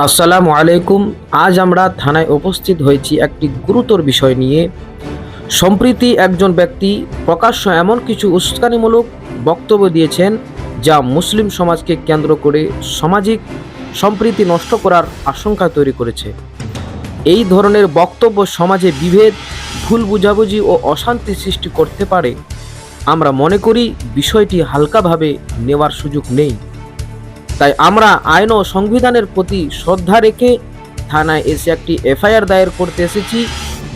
আসসালামু আলাইকুম। আজ আমরা থানায় উপস্থিত হয়েছি একটি গুরুতর বিষয় নিয়ে। সম্প্রতি একজন ব্যক্তি প্রকাশ্য এমন কিছু উস্কানিমূলক বক্তব্য দিয়েছেন যা মুসলিম সমাজকে কেন্দ্র করে সামাজিক সম্প্রীতি নষ্ট করার আশঙ্কা তৈরি করেছে। এই ধরনের বক্তব্য সমাজে বিভেদ, ভুল বুঝাবুঝি ও অশান্তি সৃষ্টি করতে পারে। আমরা মনে করি বিষয়টি হালকাভাবে নেওয়ার সুযোগ নেই। তাই আমরা আইন ও সংবিধানের প্রতি শ্রদ্ধা রেখে থানায় এসে একটি এফআইআর দায়ের করতে এসেছি,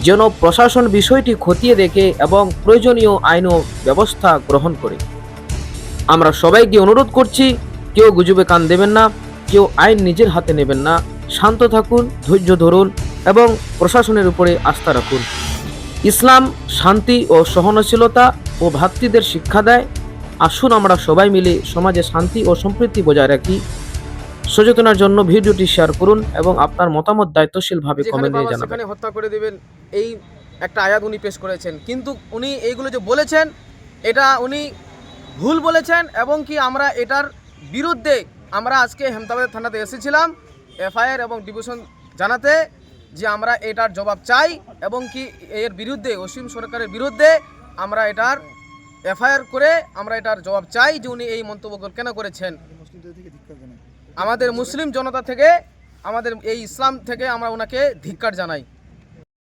যেন প্রশাসন বিষয়টি খতিয়ে দেখে এবং প্রয়োজনীয় আইন ও ব্যবস্থা গ্রহণ করে। আমরা সবাইকে অনুরোধ করছি, কেউ গুজবে কান দেবেন না, কেউ আইন নিজের হাতে নেবেন না। শান্ত থাকুন, ধৈর্য ধরুন এবং প্রশাসনের উপরে আস্থা রাখুন। ইসলাম শান্তি ও সহনশীলতা ও ভ্রাতৃত্বের শিক্ষা দেয়। আসুন আমরা সবাই মিলে সমাজে শান্তি ও সম্প্রীতি বজায় রাখি। সচেতনার জন্য ভিডিওটি শেয়ার করুন এবং আপনার মতামত দায়িত্বশীলভাবে কমেন্টে জানাবেন। সেখানে হত্যা করে দেবেন, এই একটা আয়াত উনি পেশ করেছেন, কিন্তু উনি এইগুলো যে বলেছেন এটা উনি ভুল বলেছেন এবং কি আমরা এটার বিরুদ্ধে আমরা আজকে হেমতাবাদ থানাতে এসেছিলাম এফআইআর এবং ডিভিশন জানাতে যে আমরা এটার জবাব চাই এবং কি এর বিরুদ্ধে অসীম সরকারের বিরুদ্ধে আমরা এটার এফআইআর করে আমরা এটার জবাব চাই যে উনি এই মন্তব্য কেন করেছেন। আমাদের মুসলিম জনতা থেকে, আমাদের এই ইসলাম থেকে আমরা ওনাকে ধিক্কার জানাই।